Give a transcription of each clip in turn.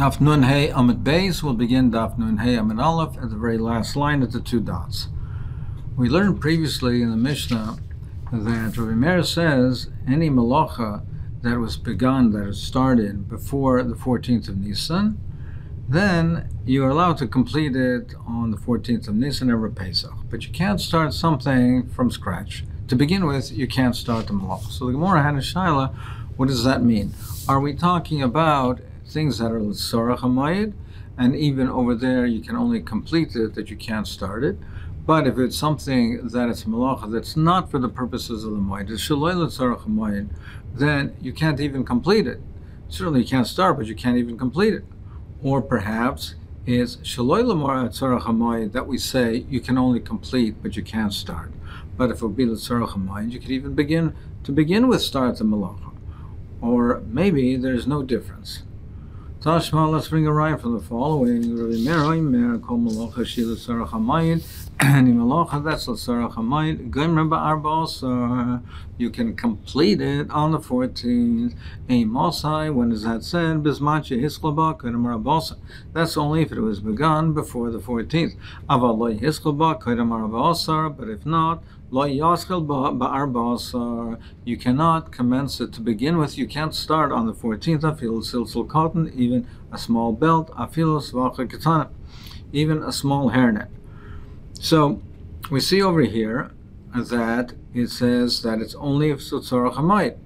Daf Nun Hey Amud Beis will begin Daf Nun Hey Amud Aleph at the very last line at the two dots. We learned previously in the Mishnah that Rabbi Meir says any malacha that was begun, that is started before the 14th of Nisan, then you are allowed to complete it on the 14th of Nisan every Pesach. But you can't start something from scratch. To begin with, you can't start the malacha. So the Gemara had a shaila, what does that mean? Are we talking about things that are l'tzarach hamayid, and even over there you can only complete it, that you can't start it? But if it's something that it's malacha that's not for the purposes of the mayid, it's shaloi l'tzarach hamayid, then you can't even complete it. Certainly you can't start, but you can't even complete it. Or perhaps it's shaloi l'tzarach hamayid that we say you can only complete, but you can't start. But if it would be l'tzarach hamayid, you could even begin with start the malacha. Or maybe there's no difference. Tashma, let's bring a rhyme from the following. Rabbi Meir, kol malacha shi l'tzarach hamayid, any malacha that's l'tzarach hamayid, gomer ba'ar ba'asar, you can complete it on the 14th. Ein mosai, when is that said? Bisman shehiskla ba kodem ha'ar ba'asar. That's only if it was begun before the 14th. Aval lo yihiskla ba kodem ha'ar ba'asar, but if not, lo yaskal ba'ar ba'asar, you cannot commence it to begin with. You can't start on the 14th. Afil silsil cotton, even a small belt. Afil svacha katana, even a small hairnet. So we see over here that it says that it's only if it's l'tzarach hamayid.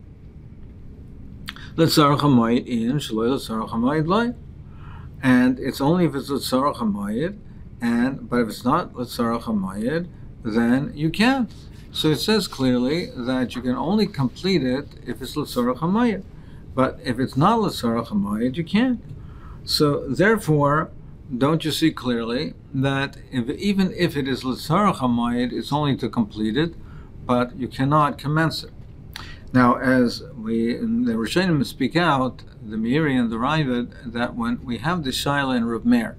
L'tzarach hamayid in shaloi l'tzarach hamayid lai, and it's only if it's l'tzarach hamayid, but if it's not l'tzarach hamayid, then you can't. So it says clearly that you can only complete it if it's l'tzarach hamayid, but if it's not l'tzarach hamayid, you can't. So therefore, don't you see clearly that even if it is l'tzarach hamayid, it's only to complete it, but you cannot commence it. Now, as we in the Rishonim speak out, the Meiri and the Ravid, that when we have the shaila in Rav Meir,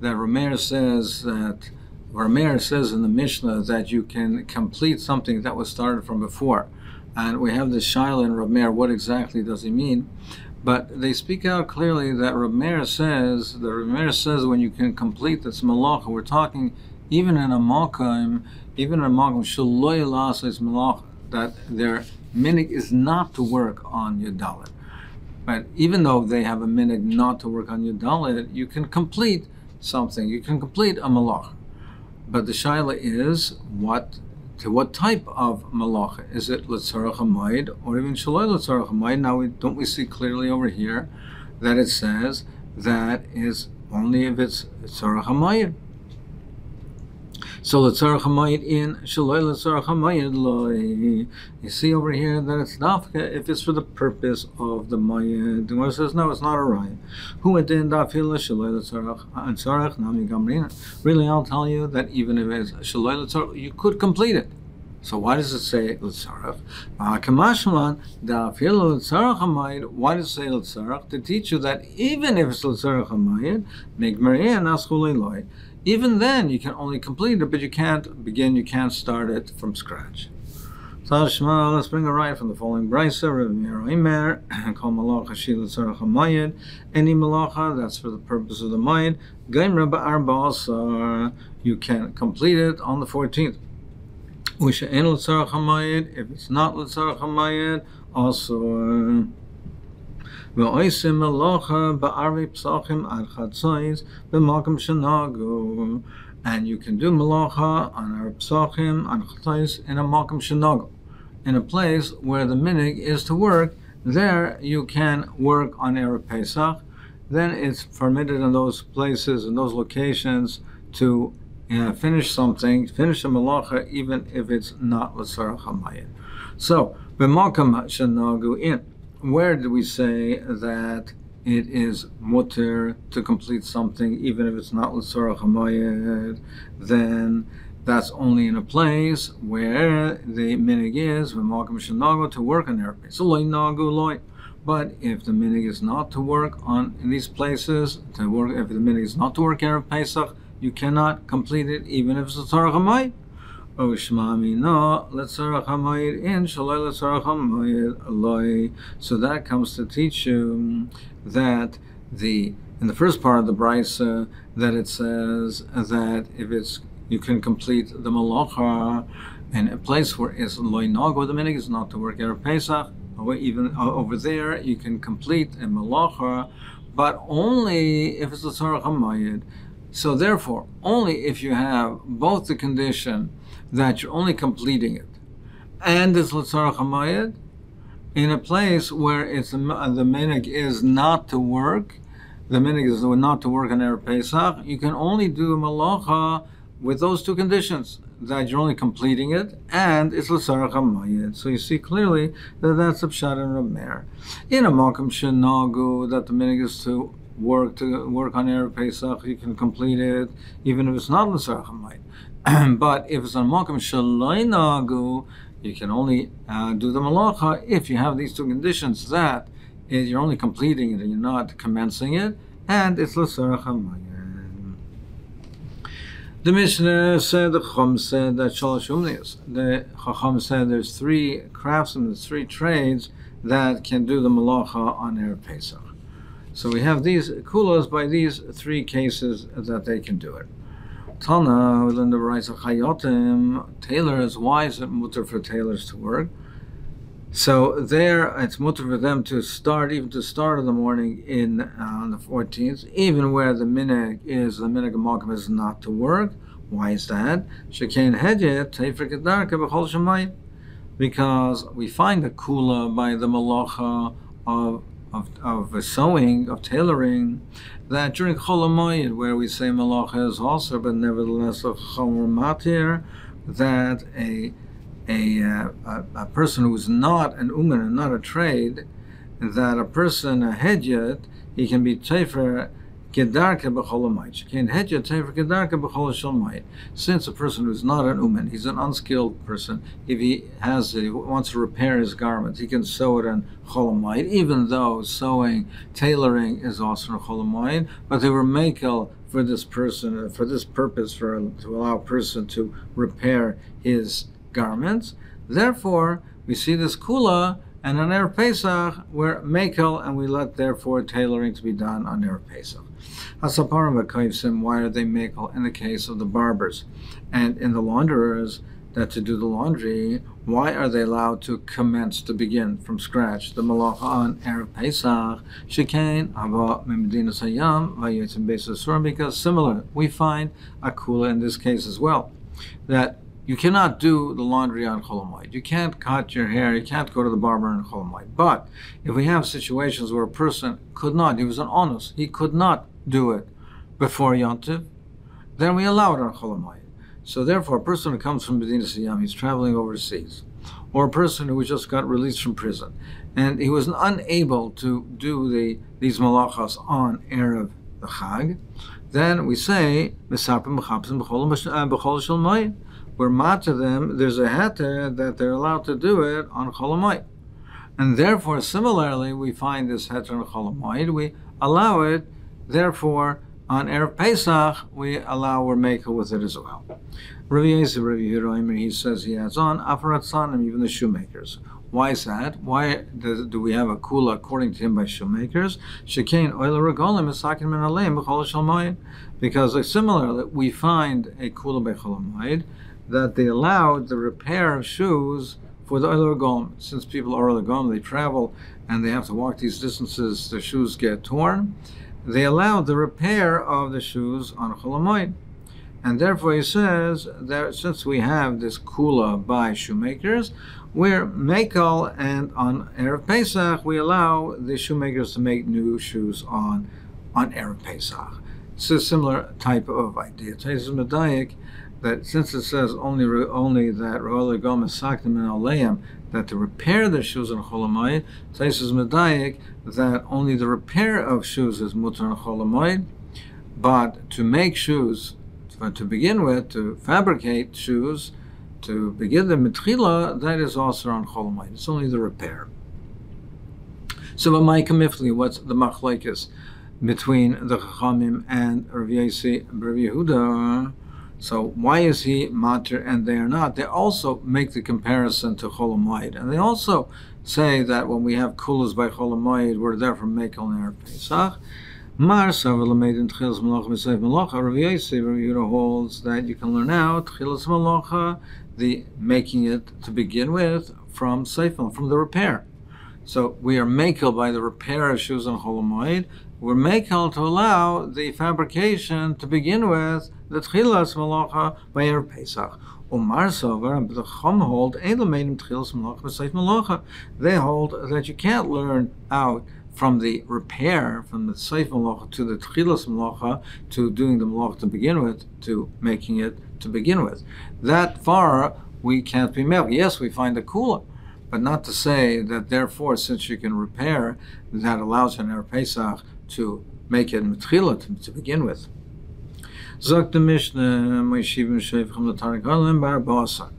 that Rav Meir says in the Mishnah that you can complete something that was started from before, and we have the shaila in Rav Meir, what exactly does he mean? But they speak out clearly that Rav Meir says when you can complete this malacha, we're talking even in a makom shaloi la'aseh malacha, that their minig is not to work on Yudalit. But even though they have a minig not to work on Yudalit, you can complete something. You can complete a malacha. But the shaila is what type of malacha? Is it l'tzarach hamayid or even shaloi l'tzarach hamayid? Now, don't we see clearly over here that it says that is only if it's l'tzarach hamayid? So l'tzarach hamayid in shaloi l'tzarach hamayid loy. You see over here that it's dafka if it's for the purpose of the mayid. The one says no, it's not a right. Who didn't dafila shaloi l'tzarach nami gamrina. Really, I'll tell you that even if it's shaloi l'tzarach, you could complete it. So why does it say l'tzarach? Kamashman dafila l'tzarach hamayid. Why does it say l'tzarach? To teach you that even if it's l'tzarach hamayid, migmaria naschulei loy. Even then, you can only complete it, but you can't begin, you can't start it from scratch. Tashma, let's bring a right from the following brisa. Rabbi Meir, kol malacha shi l'tzarach hamayid, any malacha that's for the purpose of the mayid, gomer ba'ar ba'asar, you can complete it on the 14th. U'she'en l'tzarach hamayid, if it's not l'tzarach hamayid, also. Ve'oisim malacha ba'arvei pesachim ad chatzos b'makom shenagu, and you can do malacha on our pesachim ad chatzos in a makom shenagu, in a place where the minig is to work. There you can work on erev Pesach. Then it's permitted in those places, in those locations, to finish a malacha, even if it's not l'tzarach hamayid. So b'makom shenagu in. Where do we say that it is mutter to complete something even if it's not l'tzarach hamayid? Then that's only in a place where the minig is v'makom shenagu to work on erev Pesach. So loy nagu loy. But if the minig is not to work in these places, if the minig is not to work erev Pesach, you cannot complete it even if it's l'tzarach hamayid. So that comes to teach you that the in the first part of the brisa that it says that if you can complete the malacha in a place where it's loy nago, the minig is not to work Erev Pesach, or even over there you can complete a malacha, but only if it's a tzarach hamayid. So therefore, only if you have both the condition that you're only completing it and it's l'tzarach hamayid, in a place where it's the minig is not to work, the minig is not to work on Erev Pesach, you can only do a malacha with those two conditions, that you're only completing it and it's l'tzarach hamayid. So you see clearly that that's a pshat in Reb Meir. In a makom shenagu, that the minig is to work on Erev Pesach, you can complete it even if it's not l'tzarach hamayid. But if it's on makom shaloi nagu, you can only do the malacha if you have these two conditions, that is, you're only completing it and you're not commencing it, and it's l'tzarach hamayid. The Mishnah said, the Chacham said that shalosh umnius. The Chacham said there's three craftsmen, there's three trades that can do the malacha on Erev Pesach. So we have these kulas by these three cases that they can do it. Tana, we learned the rights of chayotim, tailors. Why is it mutter for tailors to work? So there, it's mutter for them to start, even to start in the morning on the 14th, even where the minig malkum is not to work. Why is that? Shekain hedjet tefer kedarka b'chol shemayim, because we find a kula by the malacha of sewing, of tailoring, that during Chol HaMoed, where we say malacha is also, but nevertheless a chomer matir, that a person who is not an uman and not a trade, that a person, a hedjet, he can be tefer kedarka b'chol hamayit. Can hedjet tefer kedarka b'chol shalmayit. Since a person who is not an uman, he's an unskilled person, if he wants to repair his garment, he can sew it on chol hamayit, even though sewing, tailoring is also on chol hamayit, but they were makel for this person, for this purpose, to allow a person to repair his garments. Therefore, we see this kula, and on Erev Pesach we're mekel, and we let therefore tailoring to be done on Erev Pesach. Hasaparim v'kaivsim, why are they mekel in the case of the barbers and in the launderers, that to do the laundry, why are they allowed to begin from scratch the malacha on Erev Pesach? Shekain haba memedinas hayam vayetzim beis asurim, because similar we find a kula in this case as well, that you cannot do the laundry on Chol HaMoed. You can't cut your hair. You can't go to the barber on Chol HaMoed. But if we have situations where a person could not, he was an onus, he could not do it before Yontiv, then we allow it on Chol HaMoed. So therefore, a person who comes from Medina Siyam, he's traveling overseas, or a person who just got released from prison, and he was unable to do these malachas on Erev the Chag, then we say, Mesapim b'chapsim b'chol shalmayim. We're mat to them, there's a heter that they're allowed to do it on Chol HaMoed. And therefore, similarly, we find this heter on Chol HaMoed, we allow it, therefore, on Erev Pesach, we're mekel with it as well. Rabbi Yosef, Rabbi Yehuda, he says, he adds on, Afarat Sanim, even the shoemakers. Why is that? Why do we have a kula according to him by shoemakers? Shekain oil regolim esakin min aleim b'chol shalmayim. Because similarly, we find a kula by Chol HaMoed, that they allowed the repair of shoes for the oil regolim. Since people are oil regolim, they travel and they have to walk these distances, their shoes get torn. They allowed the repair of the shoes on Chol HaMoed. And therefore he says that since we have this kula by shoemakers, we're mekel, and on Erev Pesach we allow the shoemakers to make new shoes on Erev Pesach. It's a similar type of idea. Taisus Medayik, that since it says only that Ro'el Gom Esaktim and Aleim, that to repair the shoes on Chol HaMoed, Taisus Medayik, that only the repair of shoes is mutar on Chol HaMoed, but to make shoes, to begin with, to fabricate shoes, to begin the mitchila, that is also on Chol HaMoed. It's only the repair. So, but my kamifli, what's the machlekes between the Chachamim and Rav Yosef, Rav Yehuda? So why is he matir and they are not? They also make the comparison to Chol HaMoed, and they also say that when we have kulas by Chol HaMoed, we're therefore mekel on Erev Pesach. Mar Savar made in Tchilas Malacha B'Seif Malacha. Rav Yehuda holds that you can learn out Tchilas Malacha, the making it to begin with, from Seifel, from the repair. So we are makel by the repair of shoes on Chol Hamoed. We're makel to allow the fabrication to begin with, the Tchilas Malacha by Erev Pesach. Umar Savar, but the Chum hold Eidel made in Tchilas Malacha B'Seif Malacha. They hold that you can't learn out from the repair, from the Seif Malacha to the Tchilas Malacha, to doing the Malacha to begin with, to making it to begin with. That far, we can't be made. Yes, we find a kula, but not to say that therefore, since you can repair, that allows you in Erev Pesach to make it Metchila to begin with. Zok the Mishnah, Moishivim Sheivchim L'Tarikolim Bar Ba'asar.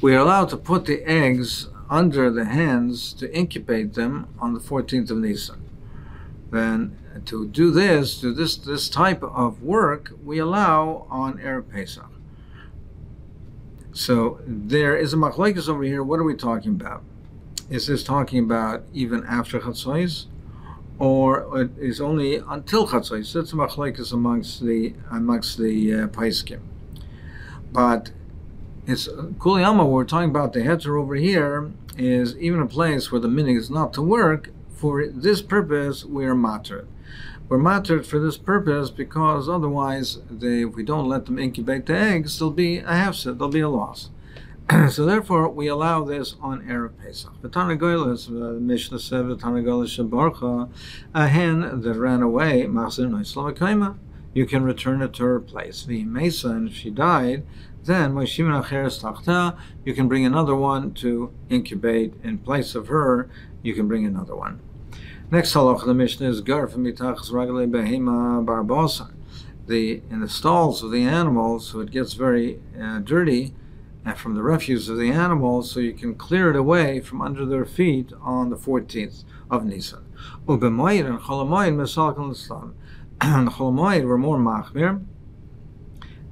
We are allowed to put the eggs under the hens to incubate them on the 14th of Nisan. Then to do this type of work, we allow on Erev Pesach. So there is a machlokes over here. What are we talking about? Is this talking about even after Chatzos, or it is only until Chatzos? That's a machlokes amongst the Paiskim. But it's Kuliyama. We're talking about the heter over here is even a place where the minig is not to work. For this purpose, we are matered. We're matered for this purpose because otherwise, if we don't let them incubate the eggs, there'll be a hefset, there'll be a loss. So therefore, we allow this on Erev Pesach. The Tanagolas, Mishnah said, the Tanagolas Shabarcha, a hen that ran away, you can return it to her place. The Mesa, and if she died, then you can bring another one to incubate in place of her. You can bring another one. Next halach the Mishnah is garf mitachas raglei behema barbasa. In the stalls of the animals, so it gets very dirty, and from the refuse of the animals, so you can clear it away from under their feet on the 14th of Nisan. Ubemoyed and cholamoyed mesalkan l'slam. And cholamoyed were more machmir,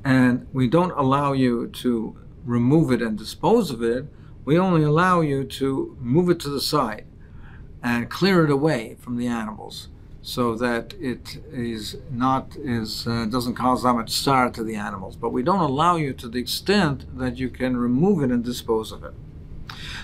and we don't allow you to remove it and dispose of it. We only allow you to move it to the side and clear it away from the animals, so that it doesn't cause that much sorrow to the animals. But we don't allow you to the extent that you can remove it and dispose of it.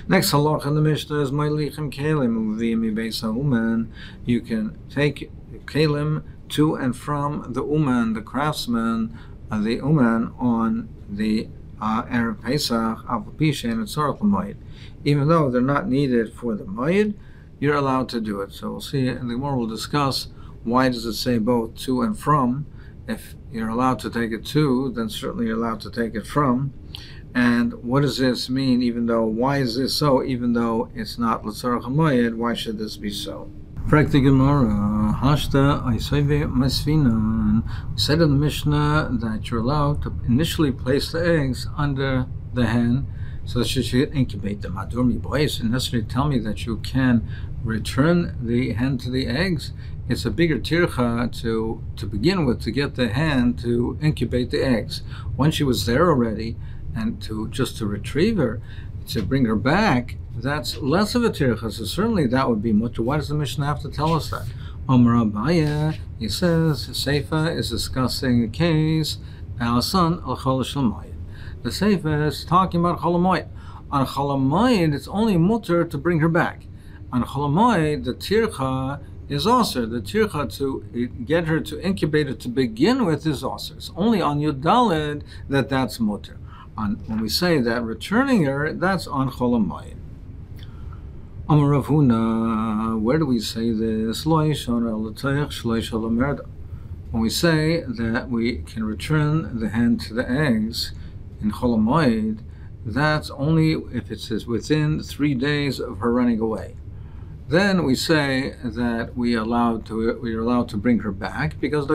Next halach in the Mishnah is Ma'lichem Kelim Uviyim Beis HaUman. You can take Kelim to and from the Uman, the craftsman, the Uman on the Erev Pesach, Apapisha and Tzorach L'Moed. Even though they're not needed for the Moed, you're allowed to do it. So we'll see, and the more we'll discuss why does it say both to and from. If you're allowed to take it to, then certainly you're allowed to take it from. And what does this mean, why is this so, even though it's not L'Tzorach HaMoed, why should this be so? Praktik Gemara, Hashta Aisayve Masfinan. We said in the Mishnah that you're allowed to initially place the eggs under the hen so that she should incubate them. Adormi boys, and necessarily tell me that you can return the hen to the eggs. It's a bigger tircha to begin with, to get the hen to incubate the eggs. Once she was there already, and to retrieve her, to bring her back, that's less of a tircha. So certainly that would be mutter. Why does the Mishnah have to tell us that? Omar Abaya, he says, Seifa is discussing the case, Al-San al-Chol Shalmayit. The Seifa is talking about Cholamoyed. On Cholamoyed, it's only mutter to bring her back. On Cholamoyed, the tircha is also. The tircha to get her to incubate it to begin with is also. It's only on Yudalid that's mutter. When we say that returning her, that's on Cholamoyed. Amar Rav Huna, where do we say this? When we say that we can return the hen to the eggs in Cholamoyed, that's only if it says within 3 days of her running away. Then we say that we are allowed to bring her back because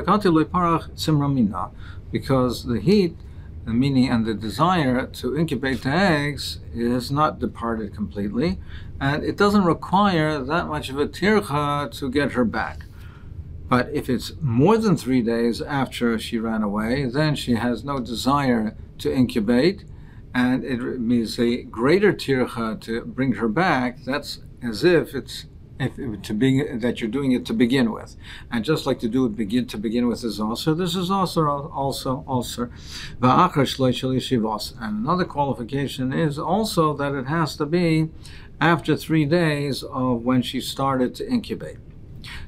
because the heat, the meaning and the desire to incubate the eggs is not departed completely, and it doesn't require that much of a tircha to get her back. But if it's more than 3 days after she ran away, then she has no desire to incubate, and it means a greater tircha to bring her back. That's as if it's that you're doing it to begin with, and just like to do it to begin with is also, this is also. And another qualification is also that it has to be after 3 days of when she started to incubate.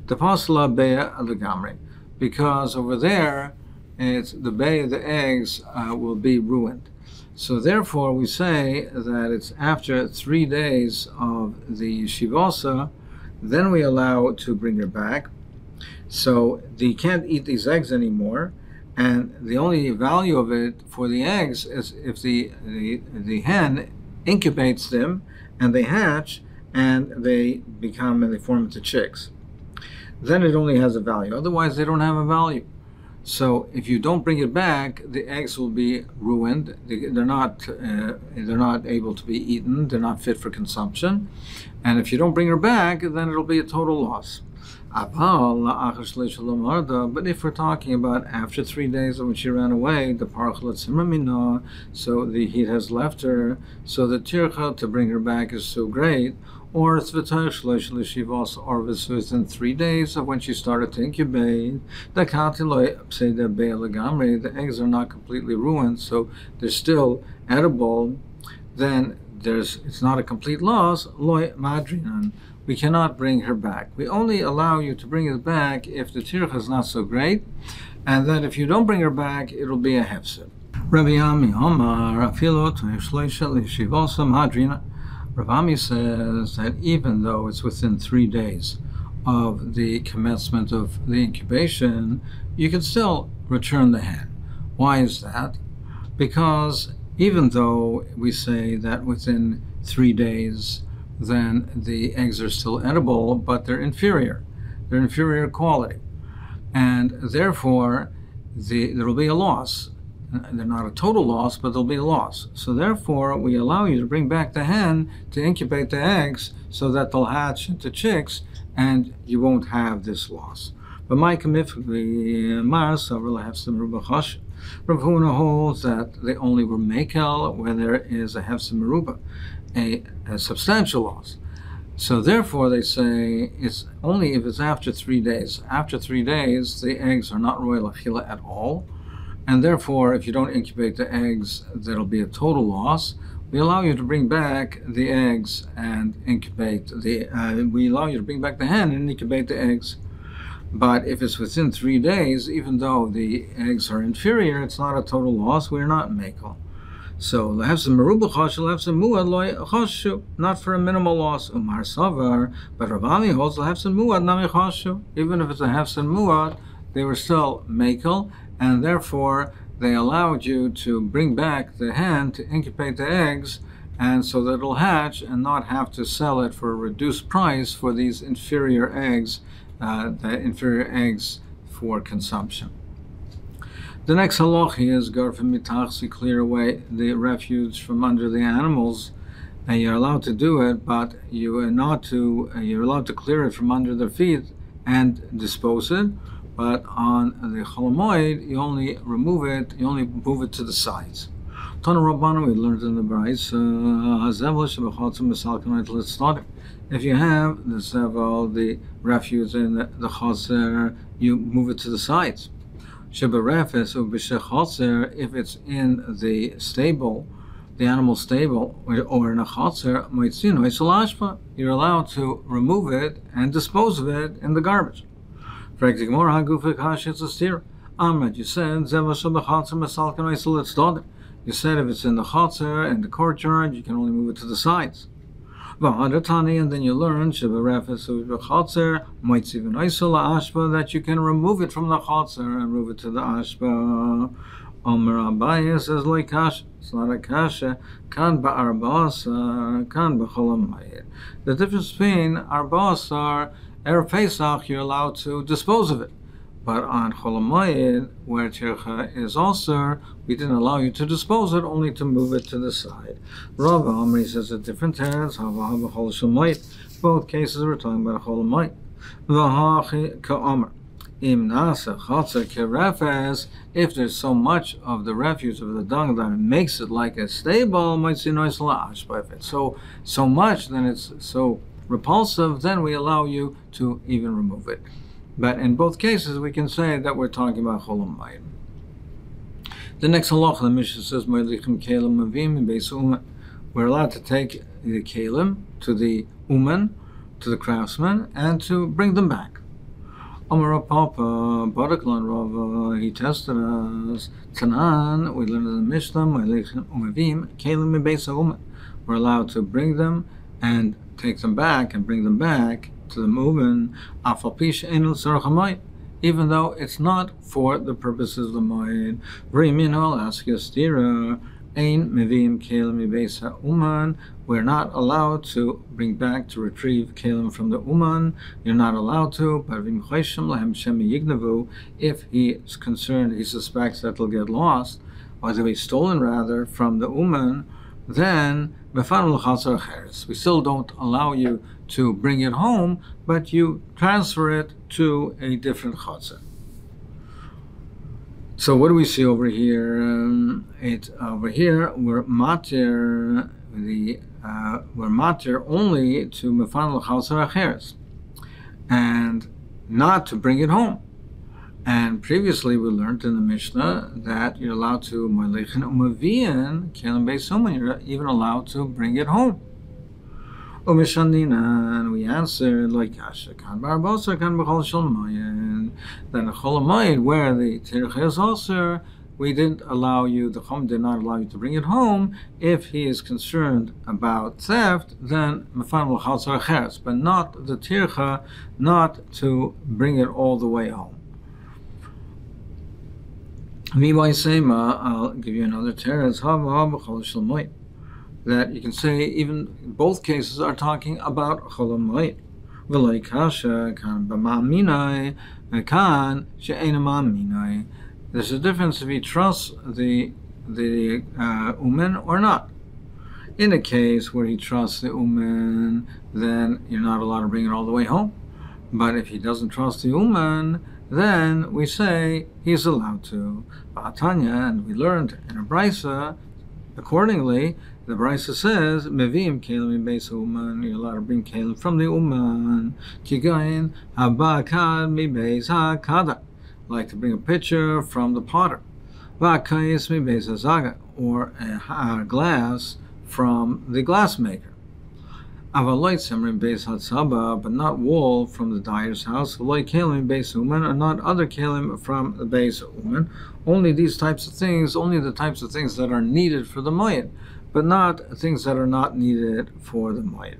The pasla beya legamri, because over there, it's the eggs will be ruined. So therefore, we say that it's after 3 days of the shivasa, then we allow it to bring her back. So you can't eat these eggs anymore, and the only value of it for the eggs is if the hen incubates them and they hatch and they form into chicks. Then it only has a value. Otherwise, they don't have a value. So if you don't bring it back, the eggs will be ruined. They're not able to be eaten. They're not fit for consumption. And if you don't bring her back, then it'll be a total loss. But if we're talking about after 3 days of when she ran away, so the heat has left her, so the tircha to bring her back is so great, or it's within 3 days of when she started to incubate, the eggs are not completely ruined, so they're still edible, then it's not a complete loss. We cannot bring her back. We only allow you to bring it back if the tircha is not so great, and then if you don't bring her back, it'll be a hefsed. Rabbi Yomi Rav Ami says that even though it's within 3 days of the commencement of the incubation, you can still return the hen. Why is that? Because even though we say that within 3 days, then the eggs are still edible, but they're inferior. They're inferior quality. And therefore, there will be a loss. They're not a total loss, but there'll be a loss. So therefore, we allow you to bring back the hen to incubate the eggs so that they'll hatch into chicks, and you won't have this loss. But my Rav Huna holds that they only were mekel where there is a hefsed meruba, a substantial loss. So therefore, they say it's only if it's after 3 days. After 3 days, the eggs are not royal achila at all. And therefore, if you don't incubate the eggs, that'll be a total loss. We allow you to bring back the eggs and incubate we allow you to bring back the hen and incubate the eggs. But if it's within 3 days, even though the eggs are inferior, it's not a total loss. We're not mekel. So lehefsed meruba chashu, lehefsed muad loy chashu, not for a minimal loss. Umar savar, but Rav Ami holds lehefsed muad nami chashu. Even if it's a hefsed muad, they were still mekel. And therefore, they allowed you to bring back the hen to incubate the eggs, and so that it'll hatch and not have to sell it for a reduced price for these inferior eggs, for consumption. The next halacha is garfim mitachsi, clear away the refuse from under the animals, and you're allowed to do it, but you're allowed to clear it from under their feet and dispose it. But on the cholamoid, you only move it to the sides. Tana Rabbana, we learned in the Brais, if you have the zevel, the refuse in the chaser, you move it to the sides. If it's in the stable, the animal stable, or in a chaser, you're allowed to remove it and dispose of it in the garbage. You said, if it's in the chatzar and the courtyard, you can only move it to the sides. And then you learn that you can remove it from the chatzar and move it to the ashba. Omer Abaye says, like kasha, it's not a kasha, kan ba'arba'asar, kan b'cholamayir. The difference between arba'asar, Erev Pesach, you're allowed to dispose of it. But on Cholamayid, where tircha is also, we didn't allow you to dispose of it, only to move it to the side. Rav Amri says a different teretz, both cases we're talking about Cholamayid. V'hachi ka'amr. Im nasa chatzer kerefes, if there's so much of the refuse of the dung that it makes it like a stable, might see noise la'ash. But if it's so much, then it's so repulsive, then we allow you to even remove it. But in both cases, we can say that we're talking about cholam mayim. The next halacha, the Mishnah says, we're allowed to take the kelim to the uman, to the craftsman, and to bring them back. Amar Papa, Baraklan Rava, he tested us. Tanan, we learned in the Mishnah, we're allowed to bring them and take them back and bring them back to the uman, even though it's not for the purposes of the mayid. I'll ask you a stira. We're not allowed to bring back, to retrieve kelim from the uman. You're not allowed to. But if he is concerned, he suspects that they'll get lost, or they'll be stolen rather from the uman, then we still don't allow you to bring it home, but you transfer it to a different chatzar. So what do we see over here? Over here we're matir only to mefanel chatzar acheres, and not to bring it home. And previously we learned in the Mishnah that you're allowed to malechin umavian kelim beisuman. You're even allowed to bring it home. And we answered like Kasha kan barbosa kan b'chol shel mayid. Then a chol mayid where the tircha is also, we didn't allow you. The chum did not allow you to bring it home. If he is concerned about theft, then mefan l'chatzar acheres, but not the tircha, not to bring it all the way home. I'll give you another teretz. That you can say even both cases are talking about cholam mayid. There's a difference if he trusts the uman or not. In a case where he trusts the uman, then you're not allowed to bring it all the way home. But if he doesn't trust the uman, then we say he's allowed to. And we learned in a brisa, accordingly, the brisa says, "Mevim kelim beis uman." You're allowed to bring kelim from the uman. Kigayin habakad mi beis hakada, like to bring a pitcher from the potter. Vakayis mi beis hazaga, or a glass from the glassmaker. Avaloit semrim beis hatzaba, but not wool from the dyer's house. Avaloit kelim beis uman, or not other kelim from the beis uman. Only these types of things, only the types of things that are needed for the mayid, but not things that are not needed for the mayid.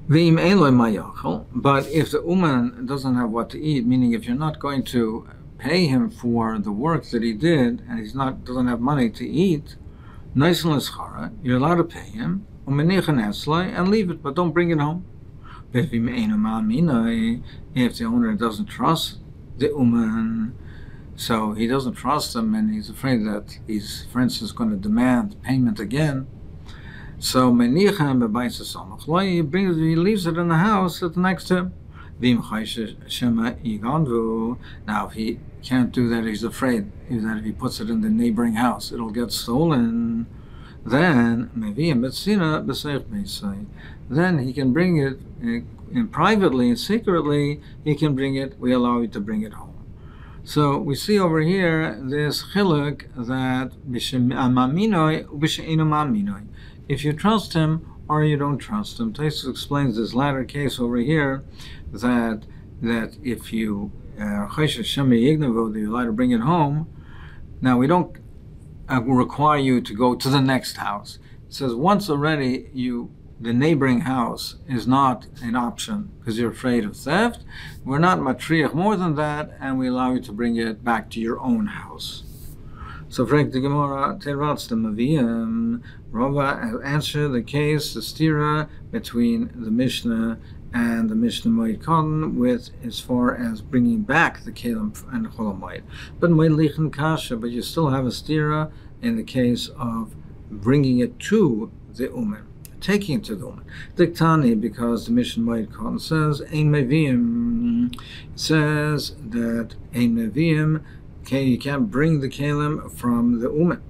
But if the uman doesn't have what to eat, meaning if you're not going to pay him for the work that he did, and doesn't have money to eat, you're allowed to pay him and leave it, but don't bring it home. If the owner doesn't trust the uman, so he doesn't trust them, and he's afraid that he's, for instance, going to demand payment again. So he leaves it in the house that's next to him. Now, if he can't do that, he's afraid that if he puts it in the neighboring house, it'll get stolen. Then he can bring it in privately and secretly. He can bring it. We allow you to bring it home. So we see over here this chiluk that if you trust him or you don't trust him. Tosfos explains this latter case over here that if you you're allowed to bring it home. Now we don't require you to go to the next house. It says once already the neighboring house is not an option because you're afraid of theft. We're not matriach more than that, and we allow you to bring it back to your own house. So, Frank the Gemara, Terats the Maviyam, Rava answer the case, the stira between the Mishnah and the Mishnah Moed Cotton with as far as bringing back the Kelim and the Cholam Moed. But Moed Lichen Kasha, but you still have a stira in the case of bringing it to the Uman. Taking it to the woman. Diktani, because the Mishnah Moed Cotton says, Ein Meviim. It says that Ein Meviim, you can't bring the Kelim from the Uman.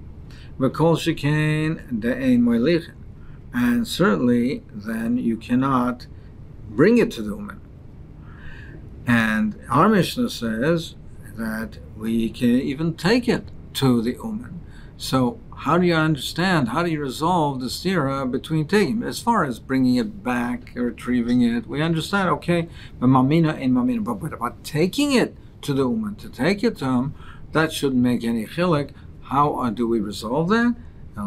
But Kol Shekain, the Ein Moelichin. And certainly, then you cannot bring it to the Uman. And our Mishnah says that we can even take it to the Uman. So how do you understand, how do you resolve the stira between taking? As far as bringing it back, retrieving it, we understand, okay, but mamina in mamina. But what about taking it to the Uman, to take it to him, that shouldn't make any chilek. How do we resolve that? You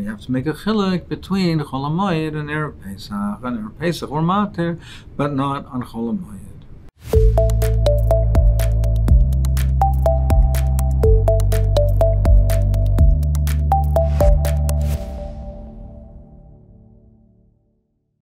have to make a chilek between Chol HaMoed and Erev Pesach. On Erev Pesach or Mater, but not on Chol HaMoed.